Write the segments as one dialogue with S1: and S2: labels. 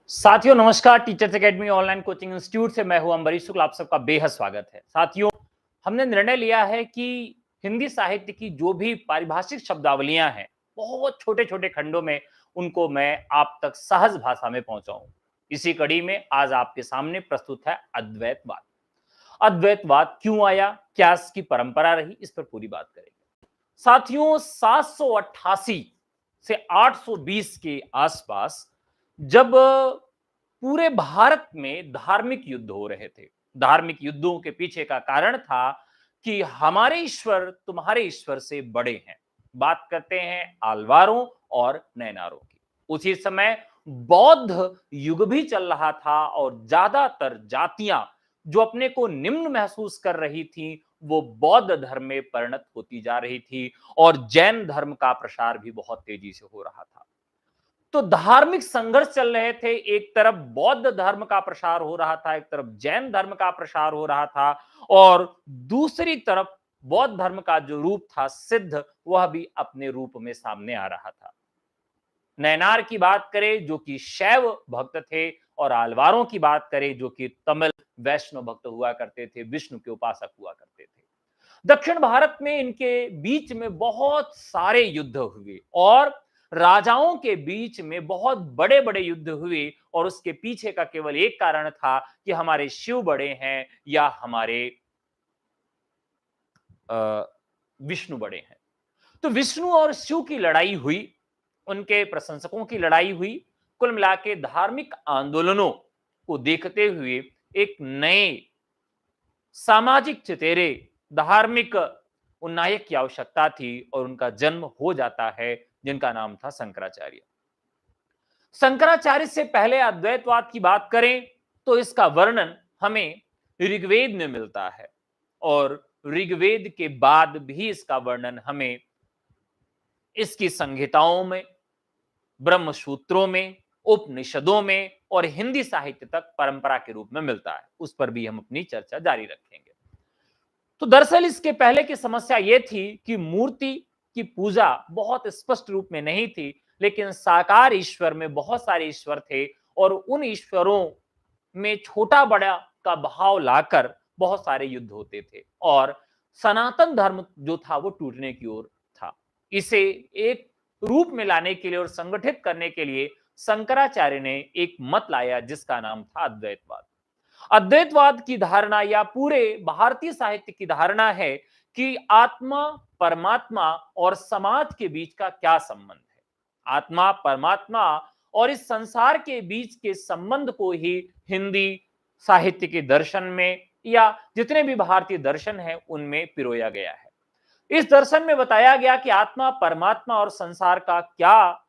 S1: साथियों नमस्कार। Teachers academy online coaching institute से मैं हूं अम्बरीश शुक्ल। आप सबका बेहद स्वागत है। साथियों, हमने निर्णय लिया है कि हिंदी साहित्य की जो भी पारिभाषिक शब्दावलियां हैं, बहुत छोटे छोटे खंडों में उनको मैं आप तक सहज भाषा में पहुंचाऊं। इसी कड़ी में आज आपके सामने प्रस्तुत है अद्वैतवाद। अद्वैतवाद क्यों आया, क्या इसकी परंपरा रही, इस पर पूरी बात करेंगे। साथियों, 788 से 820 के आसपास जब पूरे भारत में धार्मिक युद्ध हो रहे थे, धार्मिक युद्धों के पीछे का कारण था कि हमारे ईश्वर तुम्हारे ईश्वर से बड़े हैं। बात करते हैं आलवारों और नैनारों की। उसी समय बौद्ध युग भी चल रहा था और ज्यादातर जातियां जो अपने को निम्न महसूस कर रही थी वो बौद्ध धर्म में परिणत होती जा रही थी और जैन धर्म का प्रसार भी बहुत तेजी से हो रहा था। तो धार्मिक संघर्ष चल रहे थे। एक तरफ बौद्ध धर्म का प्रसार हो रहा था, एक तरफ जैन धर्म का प्रसार हो रहा था और दूसरी तरफ बौद्ध धर्म का जो रूप था सिद्ध, वह भी अपने रूप में सामने आ रहा था। नैनार की बात करें जो कि शैव भक्त थे और आलवारों की बात करें जो कि तमिल वैष्णव भक्त हुआ करते थे, विष्णु के उपासक हुआ करते थे। दक्षिण भारत में इनके बीच में बहुत सारे युद्ध हुए और राजाओं के बीच में बहुत बड़े बड़े युद्ध हुए और उसके पीछे का केवल एक कारण था कि हमारे शिव बड़े हैं या हमारे विष्णु बड़े हैं। तो विष्णु और शिव की लड़ाई हुई, उनके प्रशंसकों की लड़ाई हुई। कुल मिला के धार्मिक आंदोलनों को देखते हुए एक नए सामाजिक चतेरे धार्मिक उन्नायक की आवश्यकता थी और उनका जन्म हो जाता है जिनका नाम था शंकराचार्य। शंकराचार्य से पहले अद्वैतवाद की बात करें तो इसका वर्णन हमें ऋग्वेद में मिलता है और ऋग्वेद के बाद भी इसका वर्णन हमें इसकी संहिताओं में, ब्रह्म सूत्रों में, उपनिषदों में और हिंदी साहित्य तक परंपरा के रूप में मिलता है। उस पर भी हम अपनी चर्चा जारी रखेंगे। तो दरअसल इसके पहले की समस्या यह थी कि मूर्ति की पूजा बहुत स्पष्ट रूप में नहीं थी, लेकिन साकार ईश्वर में बहुत सारे ईश्वर थे और उन ईश्वरों में छोटा बड़ा का भाव लाकर बहुत सारे युद्ध होते थे और सनातन धर्म जो था वो टूटने की ओर था। इसे एक रूप में लाने के लिए और संगठित करने के लिए शंकराचार्य ने एक मत लाया जिसका नाम था अद्वैतवाद। अद्वैतवाद की धारणा या पूरे भारतीय साहित्य की धारणा है कि आत्मा, परमात्मा और समाज के बीच का क्या संबंध है। आत्मा, परमात्मा और इस संसार के बीच के संबंध को ही हिंदी साहित्य के दर्शन में या जितने भी भारतीय दर्शन हैं उनमें पिरोया गया है। इस दर्शन में बताया गया कि आत्मा, परमात्मा और संसार का क्या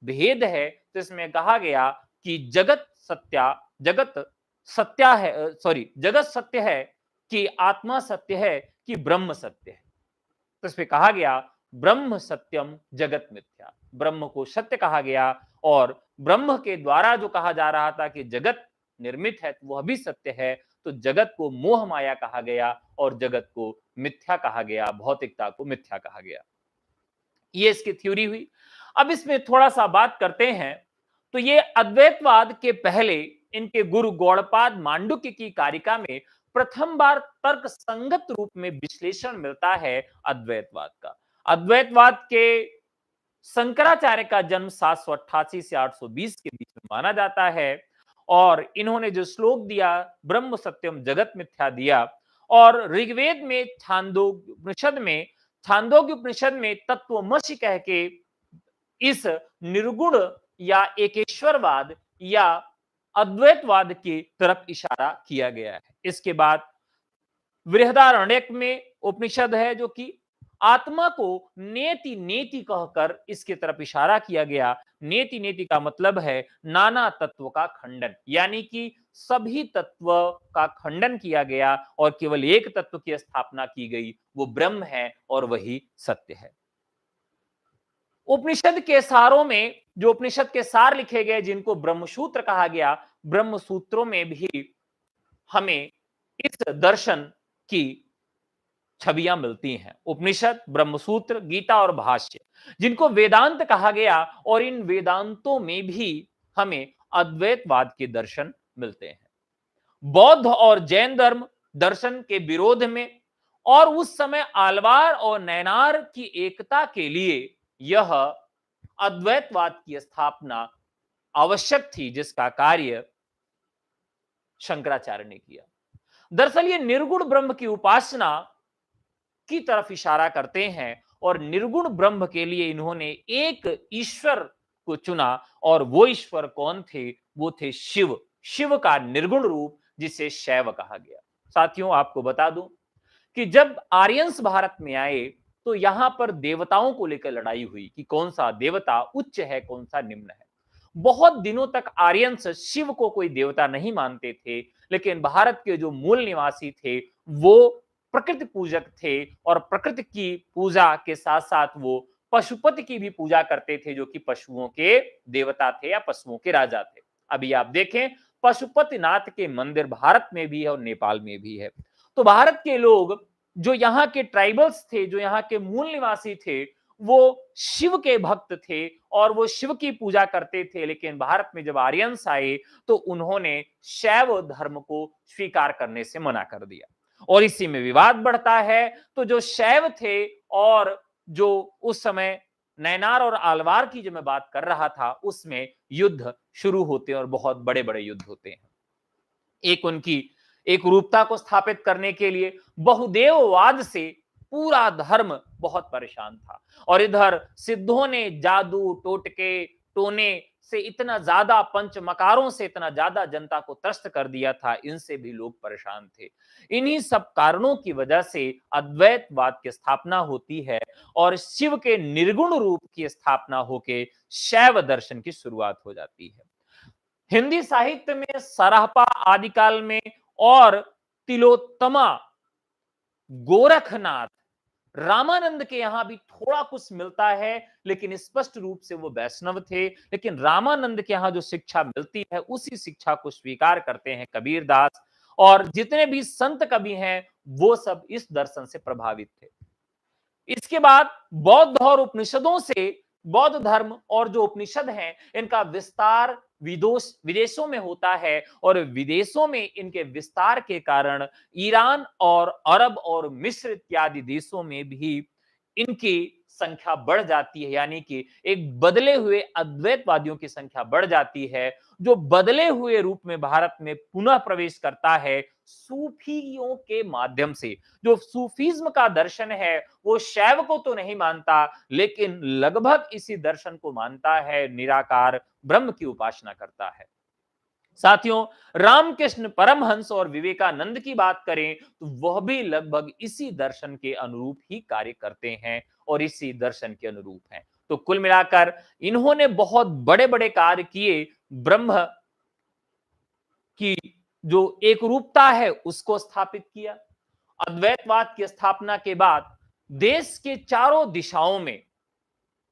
S1: भेद है। तो इसमें कहा गया कि जगत सत्या है, जगत सत्य है कि आत्मा सत्य है कि ब्रह्म सत्य है। तो इस पे कहा गया ब्रह्म सत्यम जगत मिथ्या। ब्रह्म को सत्य कहा गया और ब्रह्म के द्वारा जो कहा जा रहा था कि जगत निर्मित है वह भी सत्य है। तो जगत को मोह माया कहा गया और जगत को मिथ्या कहा गया, भौतिकता को मिथ्या कहा गया। ये इसकी थ्योरी हुई। अब इसमें थोड़ा सा बात करते हैं। तो ये अद्वैतवाद के पहले इनके गुरु गौड़पाद मांडुक्य की कारिका में प्रथम बार तर्क संगत रूप में विश्लेषण मिलता है अद्वैतवाद का। अद्वैतवाद के शंकराचार्य का जन्म 788 से 820 के बीच में माना जाता है और इन्होंने जो श्लोक दिया ब्रह्म सत्यम जगत मिथ्या दिया और ऋग्वेद में छांदोग्य उपनिषद में तत्वमसि कह के इस निर्गुण या एकेश्वरवाद या अद्वैतवाद की तरफ इशारा किया गया है। इसके बाद बृहदारण्यक में उपनिषद है जो कि आत्मा को नेति नेति कहकर इसकी तरफ इशारा किया गया। नेति नेति का मतलब है नाना तत्व का खंडन, यानी कि सभी तत्व का खंडन किया गया और केवल एक तत्व की स्थापना की गई, वो ब्रह्म है और वही सत्य है। उपनिषद के सारों में जो उपनिषद के सार लिखे गए जिनको ब्रह्मसूत्र कहा गया, ब्रह्मसूत्रों में भी हमें इस दर्शन की छवियां मिलती हैं। उपनिषद, ब्रह्मसूत्र, गीता और भाष्य जिनको वेदांत कहा गया और इन वेदांतों में भी हमें अद्वैतवाद के दर्शन मिलते हैं। बौद्ध और जैन धर्म दर्शन के विरोध में और उस समय आलवार और नैनार की एकता के लिए यह अद्वैतवाद की स्थापना आवश्यक थी, जिसका कार्य शंकराचार्य ने किया। दरअसल ये निर्गुण ब्रह्म की उपासना की तरफ इशारा करते हैं और निर्गुण ब्रह्म के लिए इन्होंने एक ईश्वर को चुना और वो ईश्वर कौन थे? वो थे शिव। शिव का निर्गुण रूप जिसे शैव कहा गया। साथियों, आपको बता दूं कि जब आर्यंस भारत में आए तो यहां पर देवताओं को लेकर लड़ाई हुई कि कौन सा देवता उच्च है, कौन सा निम्न है। बहुत दिनों तक आर्यंस शिव को कोई देवता नहीं मानते थे, लेकिन भारत के जो मूल निवासी थे वो प्रकृति पूजक थे और प्रकृति की पूजा के साथ साथ वो पशुपति की भी पूजा करते थे, जो कि पशुओं के देवता थे या पशुओं के राजा थे। अभी आप देखें, पशुपतिनाथ के मंदिर भारत में भी है और नेपाल में भी है। तो भारत के लोग, जो यहाँ के ट्राइबल्स थे, जो यहाँ के मूल निवासी थे, वो शिव के भक्त थे और वो शिव की पूजा करते थे। लेकिन भारत में जब आर्यंस आए तो उन्होंने शैव धर्म को स्वीकार करने से मना कर दिया और इसी में विवाद बढ़ता है। तो जो शैव थे और जो उस समय नैनार और आलवार की जो मैं बात कर रहा था, उसमें युद्ध शुरू होते हैं और बहुत बड़े बड़े युद्ध होते हैं। एक उनकी एक रूपता को स्थापित करने के लिए बहुदेववाद से पूरा धर्म बहुत परेशान था और इधर सिद्धों ने जादू टोटके टोने से इतना ज्यादा, पंचमकारों से इतना ज्यादा जनता को त्रस्त कर दिया था, इनसे भी लोग परेशान थे। इन्हीं सब कारणों की वजह से अद्वैतवाद की स्थापना होती है और शिव के निर्गुण रूप की स्थापना होके शैव दर्शन की शुरुआत हो जाती है। हिंदी साहित्य में सराहपा आदिकाल में और तिलोत्तमा, गोरखनाथ, रामानंद के यहां भी थोड़ा कुछ मिलता है, लेकिन स्पष्ट रूप से वो वैष्णव थे। लेकिन रामानंद के यहां जो शिक्षा मिलती है उसी शिक्षा को स्वीकार करते हैं कबीरदास और जितने भी संत कवि हैं वो सब इस दर्शन से प्रभावित थे। इसके बाद बौद्ध और उपनिषदों से, बौद्ध धर्म और जो उपनिषद हैं इनका विस्तार विदेशों में होता है और विदेशों में इनके विस्तार के कारण ईरान और अरब और मिस्र इत्यादि देशों में भी इनकी संख्या बढ़ जाती है। यानी कि एक बदले हुए अद्वैतवादियों की संख्या बढ़ जाती है, जो बदले हुए रूप में भारत में पुनः प्रवेश करता है सूफियों के माध्यम से। जो सूफीज्म का दर्शन है वो शैव को तो नहीं मानता, लेकिन लगभग इसी दर्शन को मानता है, निराकार ब्रह्म की उपासना करता है। साथियों, रामकृष्ण परमहंस और विवेकानंद की बात करें तो वह भी लगभग इसी दर्शन के अनुरूप ही कार्य करते हैं और इसी दर्शन के अनुरूप हैं। तो कुल मिलाकर इन्होंने बहुत बड़े बड़े कार्य किए, ब्रह्म की जो एक रूपता है उसको स्थापित किया। अद्वैतवाद की स्थापना के बाद देश के चारों दिशाओं में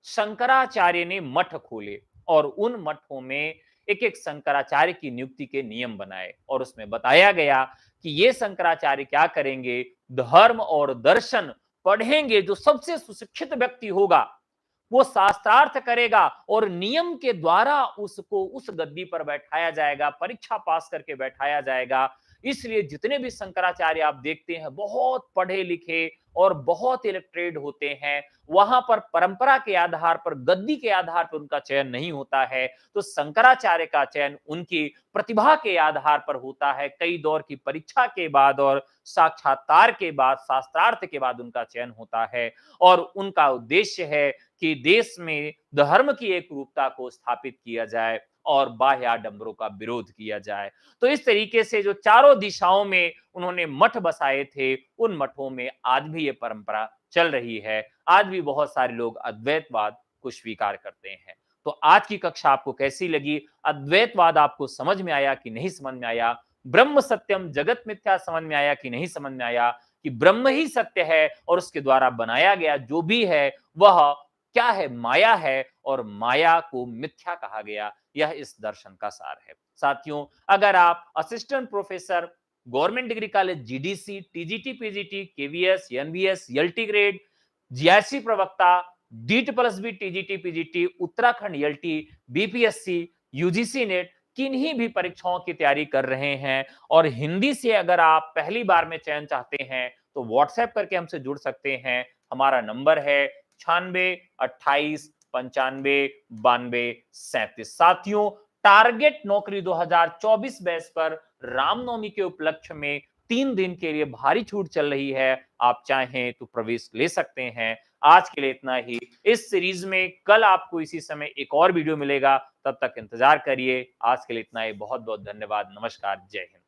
S1: शंकराचार्य ने मठ खोले और उन मठों में एक एक शंकराचार्य की नियुक्ति के नियम बनाए और उसमें बताया गया कि ये शंकराचार्य क्या करेंगे, धर्म और दर्शन पढ़ेंगे। जो सबसे सुशिक्षित व्यक्ति होगा वो शास्त्रार्थ करेगा और नियम के द्वारा उसको उस गद्दी पर बैठाया जाएगा, परीक्षा पास करके बैठाया जाएगा। इसलिए जितने भी शंकराचार्य आप देखते हैं बहुत पढ़े लिखे और बहुत इलेक्ट्रेड होते हैं। वहां पर परंपरा के आधार पर, गद्दी के आधार पर उनका चयन नहीं होता है। तो शंकराचार्य का चयन उनकी प्रतिभा के आधार पर होता है। कई दौर की परीक्षा के बाद और साक्षात्कार के बाद, शास्त्रार्थ के बाद उनका चयन होता है और उनका उद्देश्य है कि देश में धर्म की एक रूपता को स्थापित किया जाए और बाह्य आडंबरों का विरोध किया जाए। तो इस तरीके से जो चारों दिशाओं में उन्होंने मठ बसाए थे, उन मठों में आज भी ये परंपरा चल रही है। आज भी बहुत सारे लोग अद्वैतवाद को स्वीकार करते हैं। तो आज की कक्षा आपको कैसी लगी? अद्वैतवाद आपको समझ में आया कि नहीं समझ में आया? ब्रह्म सत्यम जगत मिथ्या समझ में आया कि नहीं समझ में आया? कि ब्रह्म ही सत्य है और उसके द्वारा बनाया गया जो भी है वह क्या है? माया है और माया को मिथ्या कहा गया। यह इस दर्शन का सार है। साथियों, अगर आप assistant professor, government degree college GDC, TGT, PGT, KVS, NVS, LT grade, GIC प्रवक्ता, डीट plus B, TGT, PGT, Uttarakhand LT, BPSC, UGC NET किन्हीं भी परीक्षाओं की तैयारी कर रहे हैं और हिंदी से अगर आप पहली बार में चयन चाहते हैं तो व्हाट्सएप करके हमसे जुड़ सकते हैं। हमारा नंबर है 96 28 95 92 37। साथियों, टारगेट नौकरी 2024 बैच पर रामनवमी के उपलक्ष्य में 3 दिन के लिए भारी छूट चल रही है। आप चाहें तो प्रवेश ले सकते हैं। आज के लिए इतना ही। इस सीरीज में कल आपको इसी समय एक और वीडियो मिलेगा। तब तक इंतजार करिए। आज के लिए इतना ही। बहुत बहुत धन्यवाद। नमस्कार। जय हिंद।